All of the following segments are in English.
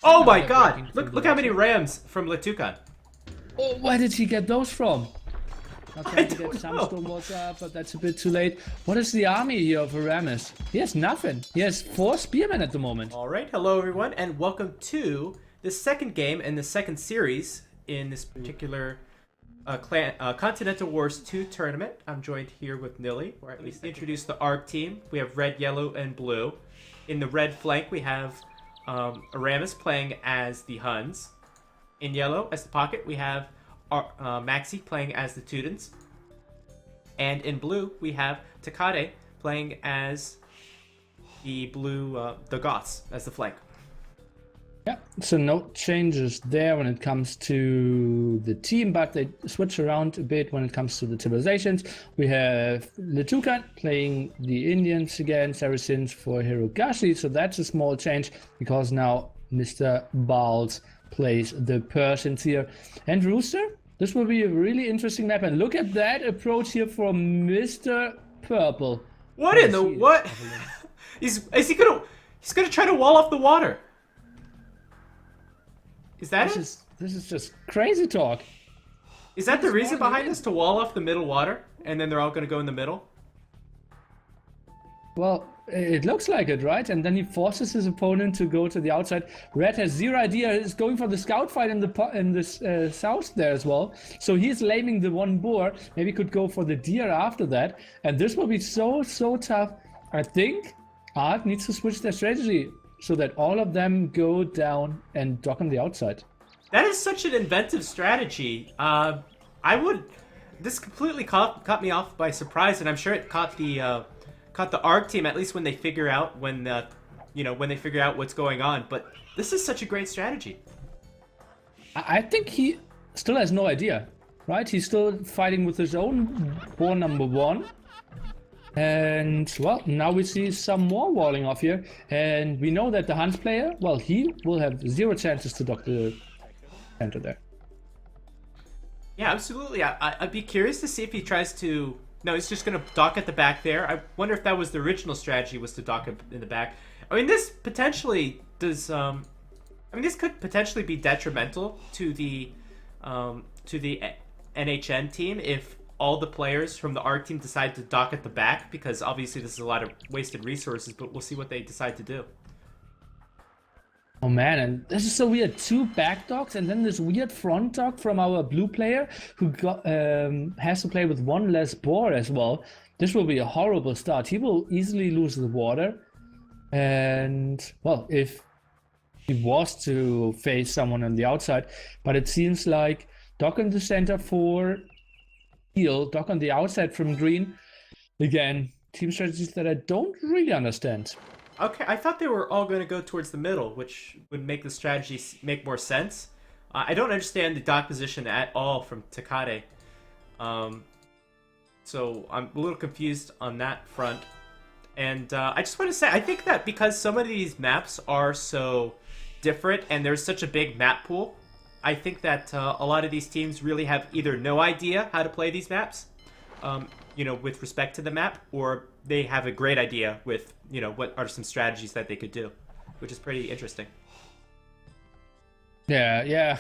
Oh my god! Look how many rams from Latukan. Oh, where did he get those from? Now I trying to don't get know. Sandstorm walls up, but that's a bit too late. What is the army here of Aramis? He has nothing. He has 4 spearmen at the moment. Alright, hello everyone, and welcome to the second game in the second series in this particular Continental Wars 2 tournament. I'm joined here with Nilly, or at least introduce the ARC team. We have red, yellow, and blue. In the red flank, we have Aramis playing as the Huns. In yellow, as the pocket, we have Maxi playing as the Teutons. And in blue, we have Takade playing as the the Goths as the flank. Yeah, so no changes there when it comes to the team, but they switch around a bit when it comes to the civilizations. We have Latukan playing the Indians again, Saracens for Hirogashi, so that's a small change because now Mr. Bals plays the Persians here. And Rooster, this will be a really interesting map, and look at that approach here from Mr. Purple. What in the what? He's gonna try to wall off the water. Is that This is just crazy talk. Is that the reason behind this, to wall off the middle water, and then they're all going to go in the middle? Well, it looks like it, right? And then he forces his opponent to go to the outside. Red has zero idea. He's going for the scout fight in the south there as well. So he's laming the one boar. Maybe could go for the deer after that. And this will be so tough. I think Art needs to switch their strategy so that all of them go down and dock on the outside. That is such an inventive strategy. This completely caught me off by surprise, and I'm sure it caught the ARC team, at least when they figure out when they figure out what's going on. But this is such a great strategy. I think he still has no idea, right? He's still fighting with his own boar number 1. And, well, now we see some more walling off here. And we know that the Hans player, well, he will have 0 chances to dock the center there. Yeah, absolutely. I'd be curious to see if he tries to... No, he's just going to dock at the back there. I wonder if that was the original strategy, was to dock in the back. I mean, this potentially does... this could potentially be detrimental to the NHN team if all the players from the ARC team decide to dock at the back, because obviously this is a lot of wasted resources, but we'll see what they decide to do. Oh man, and this is so weird. 2 back docks and then this weird front dock from our blue player who has to play with 1 less boar as well. This will be a horrible start. He will easily lose the water. And, well, if he was to face someone on the outside, but it seems like dock in the center for heal, dock on the outside from green. Again, team strategies that I don't really understand. Okay, I thought they were all going to go towards the middle, which would make the strategy make more sense. I don't understand the dock position at all from Takade. So I'm a little confused on that front. And I just want to say, I think that because some of these maps are so different and there's such a big map pool, I think that a lot of these teams really have either no idea how to play these maps, with respect to the map, or they have a great idea with, what are some strategies that they could do, which is pretty interesting. Yeah,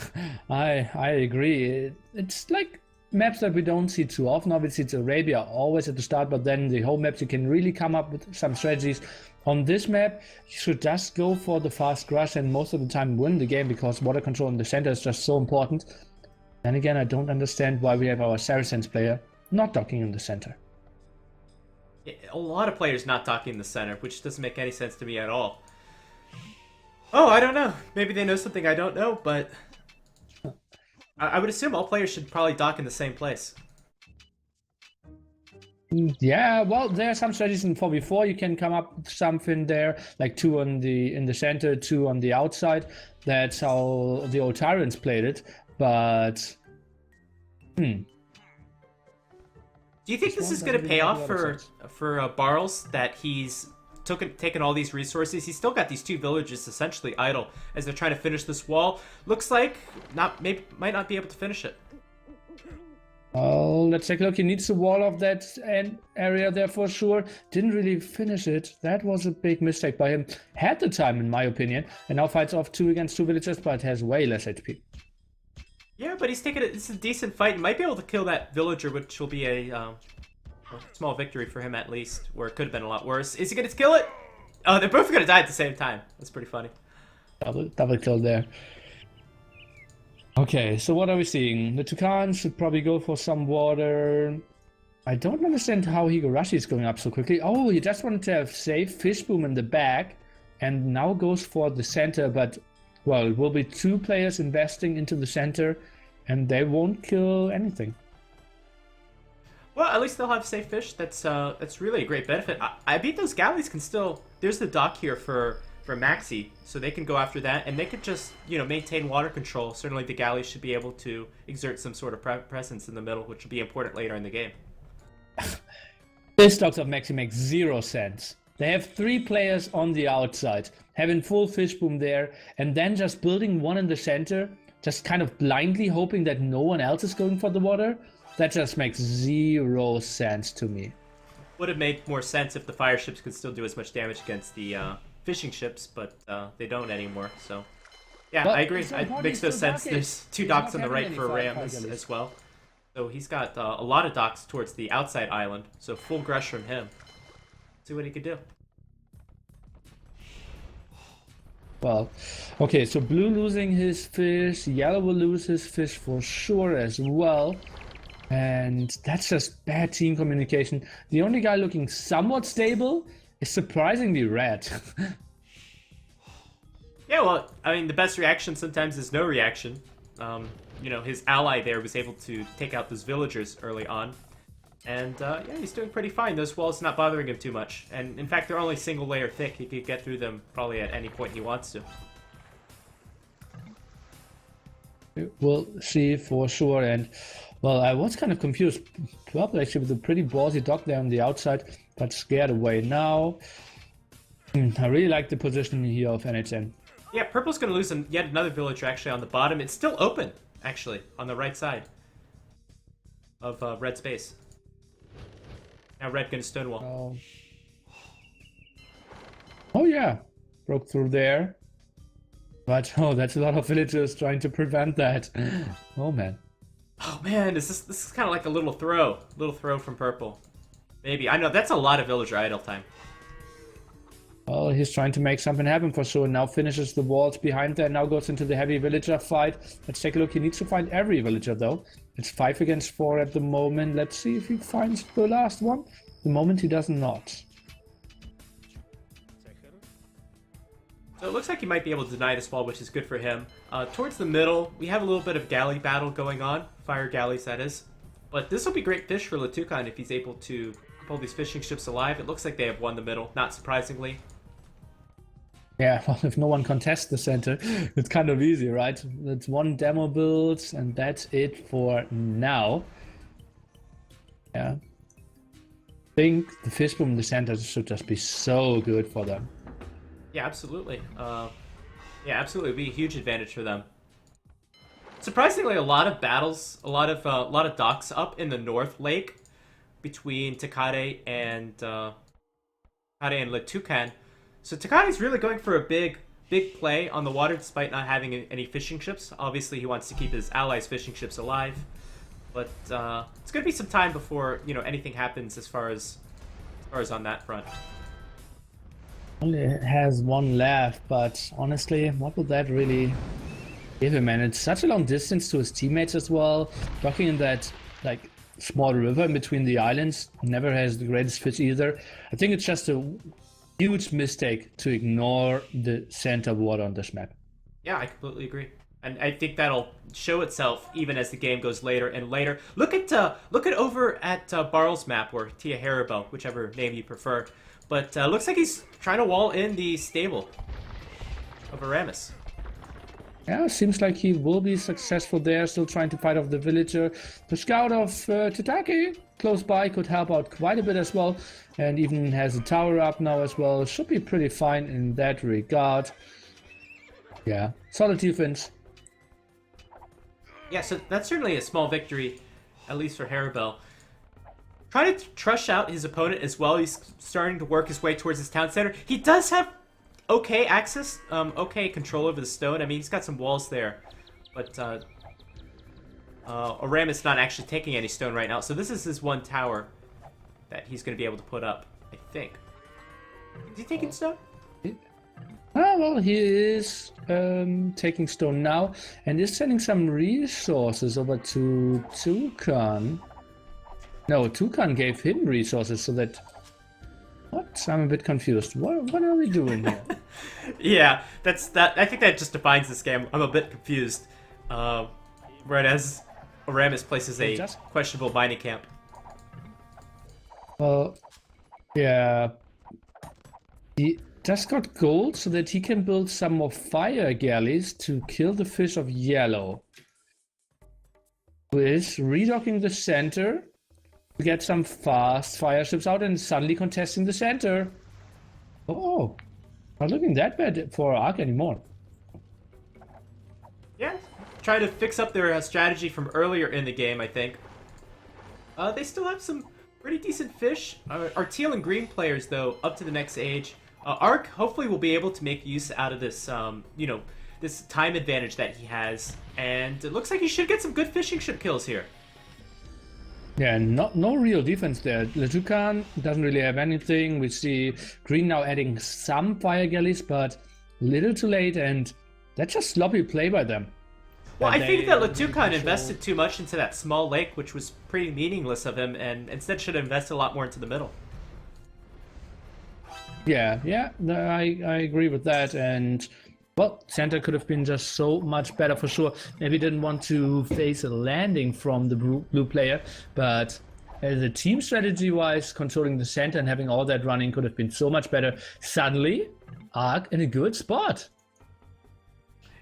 I agree. It's like maps that we don't see too often. Obviously, it's Arabia always at the start, but then the whole maps you can really come up with some strategies. On this map, you should just go for the fast rush and most of the time win the game because water control in the center is just so important. Then again, I don't understand why we have our Saracens player not docking in the center. A lot of players not docking in the center, which doesn't make any sense to me at all. Oh, I don't know. Maybe they know something I don't know, but I would assume all players should probably dock in the same place. Yeah, well, there are some strategies in 4v4. You can come up with something there, like 2 in the center, 2 on the outside. That's how the old Tyrants played it. But, Do you think this is going to pay off for Barles, that he's taken all these resources? He's still got these 2 villages essentially idle as they're trying to finish this wall. Looks like might not be able to finish it. Oh, let's take a look. He needs to wall off that area there for sure. Didn't really finish it. That was a big mistake by him. Had the time, in my opinion. And now fights off 2 against 2 villagers, but has way less HP. Yeah, but he's taking it. It's a decent fight. He might be able to kill that villager, which will be a small victory for him at least. Where it could have been a lot worse. Is he going to kill it? Oh, they're both going to die at the same time. That's pretty funny. Double kill there. Okay, so what are we seeing? The Toucan should probably go for some water. I don't understand how Higurashi is going up so quickly. Oh, he just wanted to have safe fish boom in the back and now goes for the center, but well, it will be 2 players investing into the center and they won't kill anything. Well, at least they'll have safe fish. That's really a great benefit. I beat those galleys can still. There's the dock here for Maxi, so they can go after that, and they could just maintain water control. Certainly, the galleys should be able to exert some sort of presence in the middle, which will be important later in the game. This docks of Maxi makes 0 sense. They have 3 players on the outside, having full fish boom there, and then just building one in the center, just kind of blindly hoping that no one else is going for the water. That just makes 0 sense to me. Would have made more sense if the fire ships could still do as much damage against the fishing ships, but they don't anymore. So, yeah, I agree. It makes no sense. There's 2 docks on the right for Ram as well. So he's got a lot of docks towards the outside island. So full Gresh from him. See what he could do. Well, okay, so blue losing his fish, yellow will lose his fish for sure as well. And that's just bad team communication. The only guy looking somewhat stable is surprisingly red. Yeah, well, I mean, the best reaction sometimes is no reaction. His ally there was able to take out those villagers early on. And, yeah, he's doing pretty fine. Those walls not bothering him too much. And, in fact, they're only single layer thick. He could get through them probably at any point he wants to. We'll see for sure. And, well, I was kind of confused. Purple actually with a pretty ballsy dock there on the outside, but scared away now. I really like the position here of NHN. Yeah, Purple's going to lose yet another villager actually on the bottom. It's still open, actually, on the right side of Red's base. Now Red going to stonewall. Oh, yeah. Broke through there. But, oh, that's a lot of villagers trying to prevent that. Oh, man. Oh, man, this is kind of like a little throw. Little throw from Purple. Maybe. I know, that's a lot of villager idle time. Well, he's trying to make something happen for sure. Now finishes the walls behind there. Now goes into the heavy villager fight. Let's take a look. He needs to find every villager, though. It's 5 against 4 at the moment. Let's see if he finds the last one. The moment he does not. So it looks like he might be able to deny this wall, which is good for him. Towards the middle, we have a little bit of galley battle going on. Fire galleys, that is. But this will be great fish for Latukan if he's able to pull these fishing ships alive. It looks like they have won the middle, not surprisingly. Yeah, well, if no one contests the center, it's kind of easy, right? It's 1 demo build, and that's it for now. Yeah. I think the fish boom in the center should just be so good for them. Yeah, absolutely. Yeah, absolutely. It'd be a huge advantage for them. Surprisingly, a lot of battles, a lot of docks up in the North Lake between Takade and Latukan. So Takade's really going for a big play on the water despite not having any fishing ships. Obviously, he wants to keep his allies' fishing ships alive, but it's going to be some time before anything happens as far as on that front. Only has 1 left, but honestly, what would that really give him? And it's such a long distance to his teammates as well. Docking in that like small river in between the islands never has the greatest fish either. I think it's just a huge mistake to ignore the center water on this map. Yeah, I completely agree. And I think that'll show itself even as the game goes later and later. Look at over at Barl's map, or Tia Haribo, whichever name you prefer. But looks like he's trying to wall in the stable of Aramis. Yeah, seems like he will be successful there, still trying to fight off the villager. The scout of Tataki close by could help out quite a bit as well, and even has a tower up now as well. Should be pretty fine in that regard. Yeah, solid defense. Yeah, so that's certainly a small victory. at least for Harabel. Trying to trush out his opponent as well. He's starting to work his way towards his town center. He does have okay access, okay control over the stone. I mean, he's got some walls there. But Aramis not actually taking any stone right now. So this is his one tower that he's going to be able to put up, I think. Is he taking stone? Well, he is taking stone now and is sending some resources over to Toucan. No, Toucan gave him resources so that... What? I'm a bit confused. What are we doing here? Yeah, that's that. I think that just defines this game. I'm a bit confused. Right as Aramis places a questionable mining camp. Well, yeah. He just got gold so that he can build some more fire galleys to kill the fish of yellow. Who is redocking the center to get some fast fire ships out and suddenly contesting the center. Oh, not looking that bad for Ark anymore. Yeah, trying to fix up their strategy from earlier in the game, I think. They still have some pretty decent fish. Our teal and green players, though, up to the next age. Ark hopefully will be able to make use out of this, you know, this time advantage that he has. And it looks like he should get some good fishing ship kills here. Yeah, no real defense there. Le Toucan doesn't really have anything. We see green now adding some fire galleys, but little too late, and that's just sloppy play by them. Well, I think that Le Toucan invested too much into that small lake, which was pretty meaningless of him, and instead should have invested a lot more into the middle. Yeah, I agree with that, and well, center could have been just so much better for sure. Maybe didn't want to face a landing from the blue player, but as a team strategy-wise, controlling the center and having all that running could have been so much better. Suddenly, Ark in a good spot.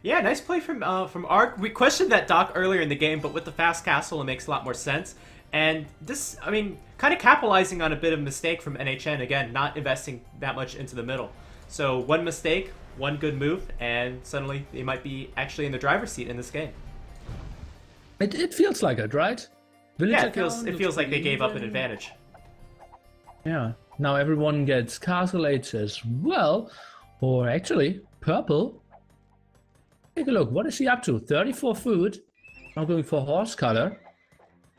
Yeah, nice play from Ark. We questioned that dock earlier in the game, but with the fast castle, it makes a lot more sense. And this, I mean, kind of capitalizing on a bit of a mistake from NHN, again, not investing that much into the middle. So one mistake, one good move, and suddenly they might be actually in the driver's seat in this game. It feels like it, right? Yeah, it feels like they gave up an advantage. Yeah, now everyone gets castle age as well, or actually, purple. Take a look, what is he up to? 34 food, now going for horse color.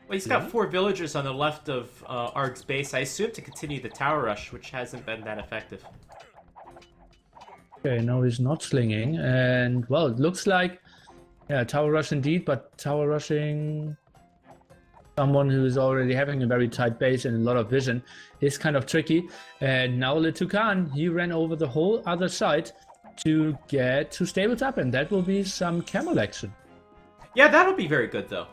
Well, he's got 4 villagers on the left of Ark's base, I assume to continue the tower rush, which hasn't been that effective. Okay, no, he's not slinging, and well, it looks like, yeah, tower rush indeed, but tower rushing someone who is already having a very tight base and a lot of vision is kind of tricky. And now Le Toucan, he ran over the whole other side to get 2 stables up, and that will be some camel action. Yeah, that'll be very good, though.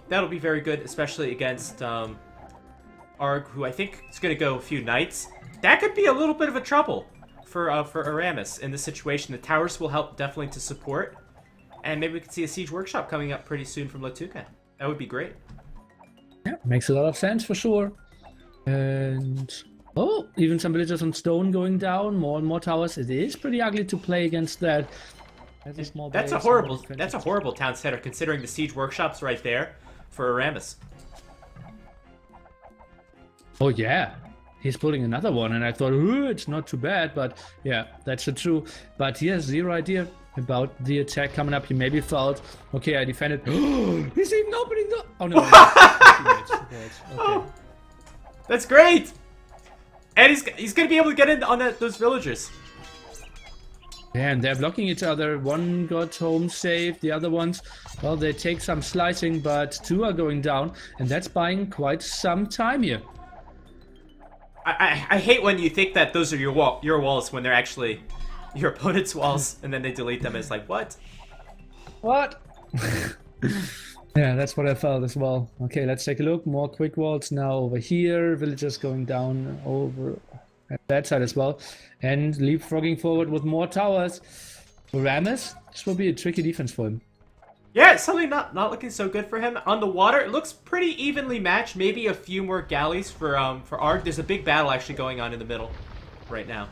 That'll be very good, especially against Ark, who I think is going to go a few knights. That could be a little bit of a trouble for Aramis in this situation. The towers will help definitely to support, and maybe we could see a siege workshop coming up pretty soon from Le Toucan. That would be great. Yeah, makes a lot of sense for sure. And oh, even some villagers on stone going down, more and more towers. It is pretty ugly to play against that. That's a horrible town center considering the siege workshops right there for Aramis. Oh yeah, he's pulling another one, and I thought, ooh, it's not too bad, but yeah, that's true. But he has zero idea about the attack coming up. He maybe felt, okay, I defended. He's even opening the. Oh no. Okay. Oh, that's great, and he's gonna be able to get in on those villagers. And they're blocking each other. One got home safe, the other ones, well, they take some slicing, but 2 are going down, and that's buying quite some time here. I hate when you think that those are your walls when they're actually your opponent's walls, and then they delete them as like, what? What? Yeah, that's what I felt as well. Okay, let's take a look. More quick walls now over here. Villagers going down over at that side as well. And leapfrogging forward with more towers. Aramis, this will be a tricky defense for him. Yeah, it's suddenly not looking so good for him. On the water, it looks pretty evenly matched. Maybe a few more galleys for Ark. There's a big battle actually going on in the middle right now.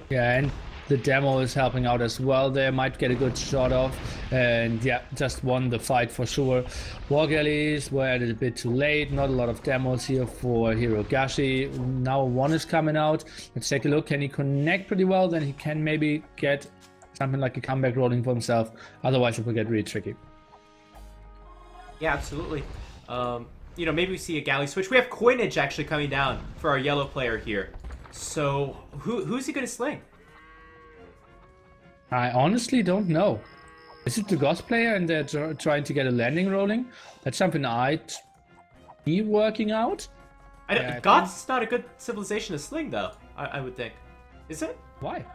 Yeah, and the demo is helping out as well there. Might get a good shot off. and yeah, just won the fight for sure. War galleys were added a bit too late, not a lot of demos here for Hirogashi. Now one is coming out. Let's take a look. Can he connect pretty well? Then he can maybe get something like a comeback rolling for himself. Otherwise it will get really tricky. Yeah, absolutely. You know, maybe we see a galley switch. We have coinage actually coming down for our yellow player here. So who's he going to sling? I honestly don't know. Is it the Goth player and they're trying to get a landing rolling? That's something I'd be working out. Goth's not a good civilization to sling, though, I would think. Is it? Why?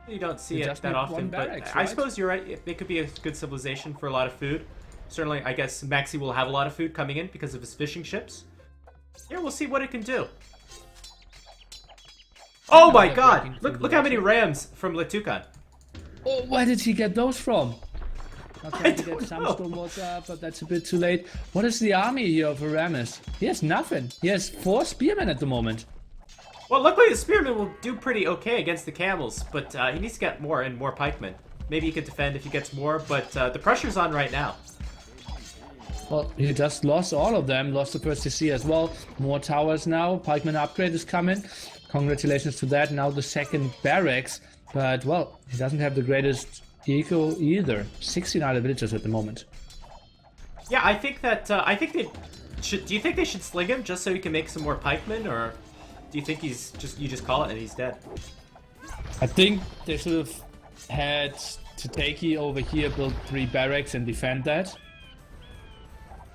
You don't see it that often, barracks, but right? I suppose you're right. It could be a good civilization for a lot of food. Certainly, I guess Maxi will have a lot of food coming in because of his fishing ships. Yeah, we'll see what it can do. Oh my god! Look how many rams from Latukan. Oh, where did he get those from? I'll try to don't get some know. stormwater, but that's a bit too late. What is the army here of Aramis? He has nothing. He has 4 spearmen at the moment. Well, luckily the spearmen will do pretty okay against the camels, but he needs to get more and more pikemen. Maybe he could defend if he gets more, but the pressure's on right now. Well, he just lost all of them. Lost the first CC as well. More towers now. Pikeman upgrade is coming. Congratulations to that. Now the second barracks. But, well, he doesn't have the greatest eco either. 69 villagers at the moment. Yeah, I think that, I think they should, do you think they should sling him just so he can make some more pikemen, or do you think you just call it and he's dead? I think they should have had Tateki over here, build 3 barracks and defend that.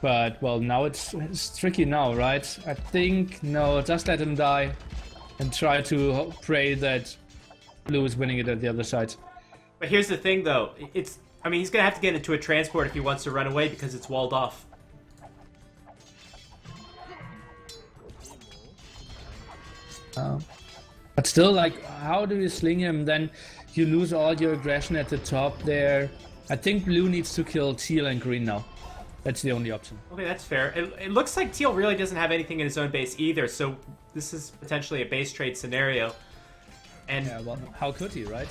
But, well, now it's tricky now, right? I think, no, just let him die and try to pray that Blue is winning it at the other side. But here's the thing, though. I mean, he's going to have to get into a transport if he wants to run away because it's walled off. But still, like, how do you sling him? Then you lose all your aggression at the top there. I think Blue needs to kill Teal and Green now. That's the only option. Okay, that's fair. It looks like Teal really doesn't have anything in his own base either, so this is potentially a base trade scenario. And Yeah, well, how could he, right?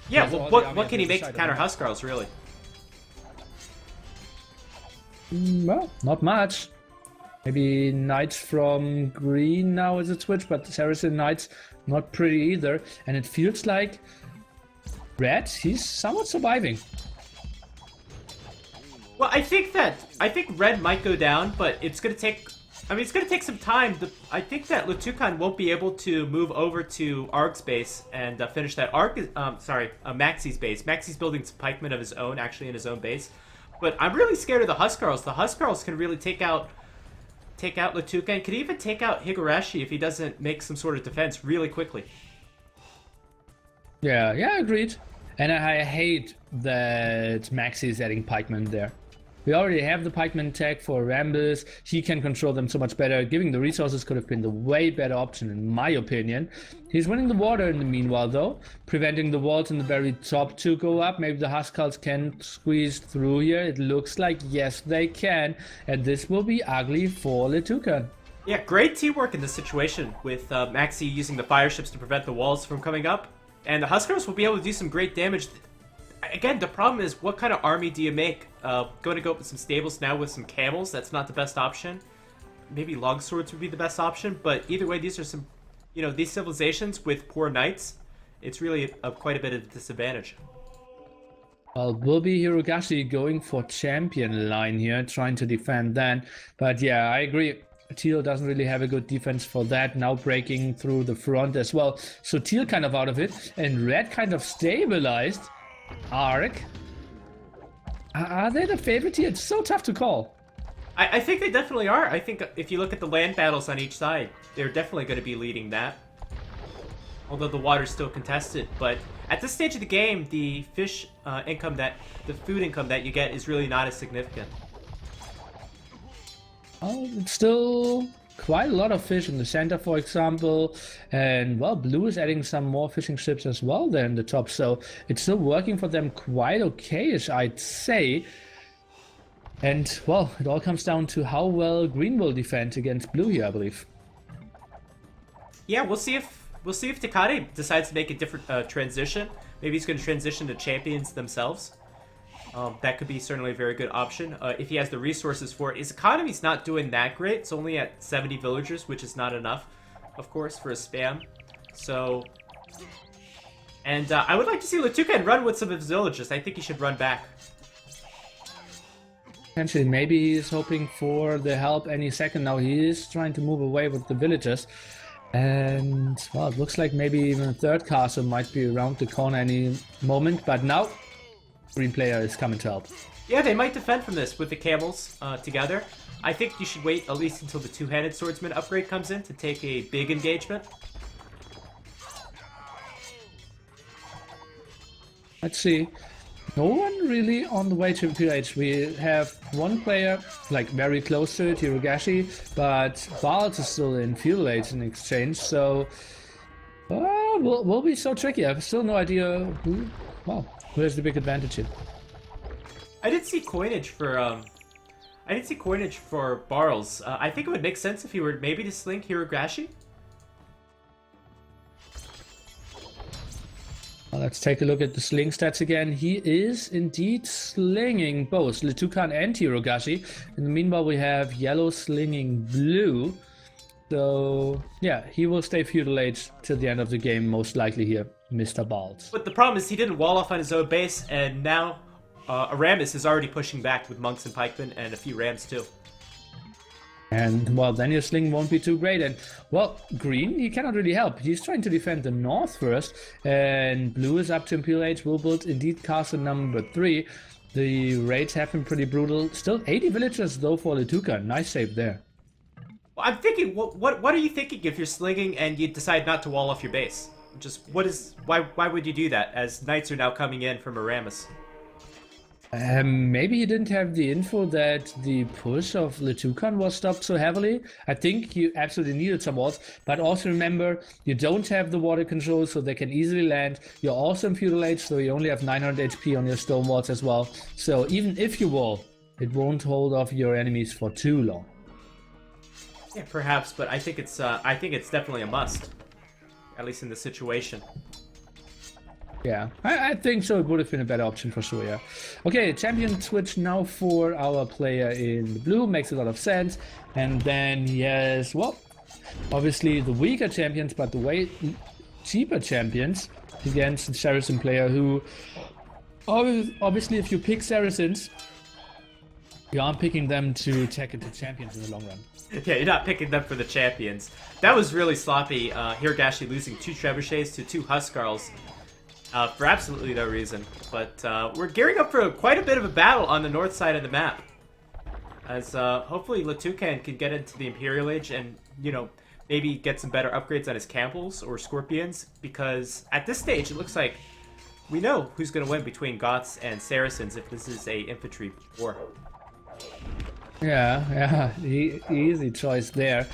yeah, He has all well, the army what on can he his make to side counter of him. Huskarls, really? Well, not much. Maybe Knights from Green now is a switch, but Saracen Knights not pretty either. And it feels like Red, he's somewhat surviving. Well, I think Red might go down, but it's gonna take. I mean, it's gonna take some time. I think that Latukan won't be able to move over to Arg's base and finish that. Maxi's base. Maxi's building some pikemen of his own, actually in his own base. But I'm really scared of the Huskarls. The Huskarls can really take out Latukan. Could even take out Higurashi if he doesn't make some sort of defense really quickly. Yeah, agreed. And I hate that Maxi is adding pikemen there. We already have the pikeman tag for Rambus. He can control them so much better. Giving the resources could have been the way better option in my opinion. He's winning the water in the meanwhile though, preventing the walls in the very top to go up. Maybe the Huskarls can squeeze through here. It looks like yes they can, and this will be ugly for Latukan. Yeah, great teamwork in this situation with Maxi using the fire ships to prevent the walls from coming up. And the Huskarls will be able to do some great damage. Again, the problem is, what kind of army do you make? Going to go up with some stables now with some camels, that's not the best option. Maybe longswords would be the best option, but either way, these are some, these civilizations with poor knights, it's really quite a bit of a disadvantage. Well, will be Hirogashi going for champion line here, trying to defend that. But yeah, I agree. Teal doesn't really have a good defense for that, now breaking through the front as well. So Teal kind of out of it, and Red kind of stabilized. Arc. Are they the favorite here? It's so tough to call. I think they definitely are. I think if you look at the land battles on each side, they're definitely going to be leading that. Although the water's still contested, but at this stage of the game, the food income that you get is really not as significant. Oh, it's still quite a lot of fish in the center, for example. And, well, Blue is adding some more fishing ships as well there in the top. So it's still working for them quite okay-ish, I'd say. And, well, it all comes down to how well Green will defend against Blue here, I believe. Yeah, we'll see if Takade decides to make a different transition. Maybe he's going to transition to champions themselves. That could be certainly a very good option if he has the resources for it. His economy's not doing that great. It's only at 70 villagers, which is not enough, of course, for a spam. So, and I would like to see Latukan run with some of his villagers. I think he should run back. Potentially, maybe he's hoping for the help any second now. He is trying to move away with the villagers. And, well, it looks like maybe even a third castle might be around the corner any moment. But now, green player is coming to help. Yeah, they might defend from this with the camels together. I think you should wait at least until the two-handed swordsman upgrade comes in to take a big engagement. Let's see. No one really on the way to PH. We have one player, like, very close to it, Hirogashi, but Balt is still in Feudal Age in exchange, so... will be so tricky. I have still no idea who has the big advantage here. I did see coinage for Barles. I think it would make sense if he were maybe to sling Hirogashi. Well, let's take a look at the sling stats again. He is indeed slinging both Latukan and Hirogashi. In the meanwhile, we have yellow slinging blue. So, yeah, he will stay Feudal Age till the end of the game, most likely here, Mr. Balt. But the problem is he didn't wall off on his own base, and now Aramis is already pushing back with monks and pikemen and a few rams too. And, well, then your sling won't be too great. And, well, green, he cannot really help. He's trying to defend the north first. And blue is up to Imperial Age. Will build indeed castle number 3. The raids have been pretty brutal. Still 80 villagers, though, for Latuka. Nice save there. Well, I'm thinking, what are you thinking if you're slinging and you decide not to wall off your base? Just, why would you do that, as knights are now coming in from Aramis? Maybe you didn't have the info that the push of Latukan was stopped so heavily. I think you absolutely needed some walls, but also remember, you don't have the water control, so they can easily land. You're also in Feudal Age, so you only have 900 HP on your stone walls as well. So even if you wall, it won't hold off your enemies for too long. Yeah, perhaps, but I think it's definitely a must, at least in this situation. Yeah, I think so. It would have been a better option for sure, yeah. Okay, champion switch now for our player in the blue. Makes a lot of sense. And then he has, well, obviously the weaker champions, but the way cheaper champions against the Saracen player who... Obviously, if you pick Saracens, you aren't picking them to take it to champions in the long run. Yeah, you're not picking them for the champions. That was really sloppy. Hirogashi losing 2 trebuchets to 2 Huskarls. For absolutely no reason. But we're gearing up for quite a bit of a battle on the north side of the map. As hopefully Latukan can get into the Imperial Age and, you know, maybe get some better upgrades on his Campbells or Scorpions. Because at this stage, it looks like we know who's going to win between Goths and Saracens if this is a infantry war. Yeah, easy choice there.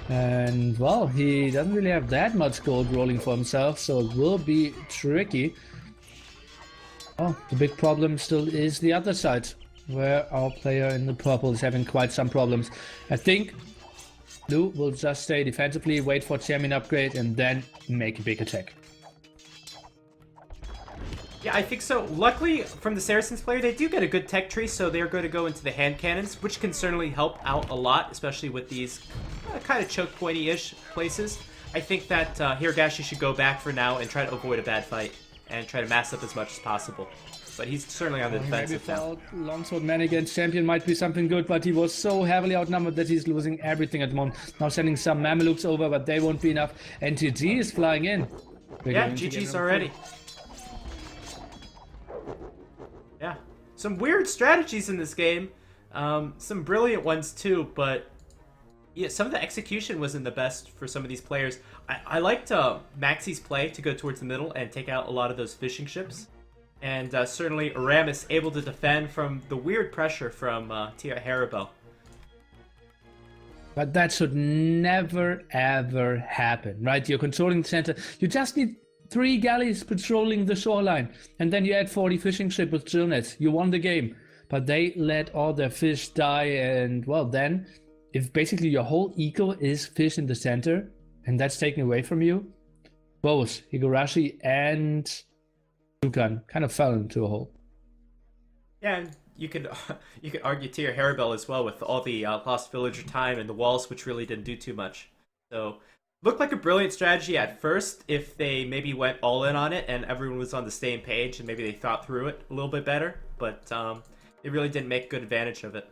And, well, he doesn't really have that much gold rolling for himself, so it will be tricky. Oh, the big problem still is the other side, where our player in the purple is having quite some problems. I think blue will just stay defensively, wait for champion upgrade, and then make a big attack. Yeah, I think so. Luckily, from the Saracens player, they do get a good tech tree, so they're going to go into the hand cannons, which can certainly help out a lot, especially with these kind of choke pointy-ish places. I think that Hirogashi should go back for now and try to avoid a bad fight and try to mass up as much as possible. But he's certainly on the defensive now. Longsword man against champion might be something good, but he was so heavily outnumbered that he's losing everything at the moment. Now sending some Mamelukes over, but they won't be enough. And GG is flying in. Yeah, GG's already. Yeah, some weird strategies in this game. Some brilliant ones too, but yeah, some of the execution wasn't the best for some of these players. I liked Maxi's play to go towards the middle and take out a lot of those fishing ships. And certainly Aramis able to defend from the weird pressure from Tia Haribo. But that should never ever happen, right? You're controlling the center. You just need 3 galleys patrolling the shoreline, and then you add 40 fishing ships with drill nets. You won the game. But they let all their fish die, and well, then if basically your whole eco is fish in the center, and that's taken away from you, both Higurashi and Dukan kind of fell into a hole. Yeah, and you could you could argue Tier Harabell as well with all the lost villager time and the walls, which really didn't do too much. So looked like a brilliant strategy at first if they maybe went all in on it and everyone was on the same page and maybe they thought through it a little bit better. But they really didn't make good advantage of it.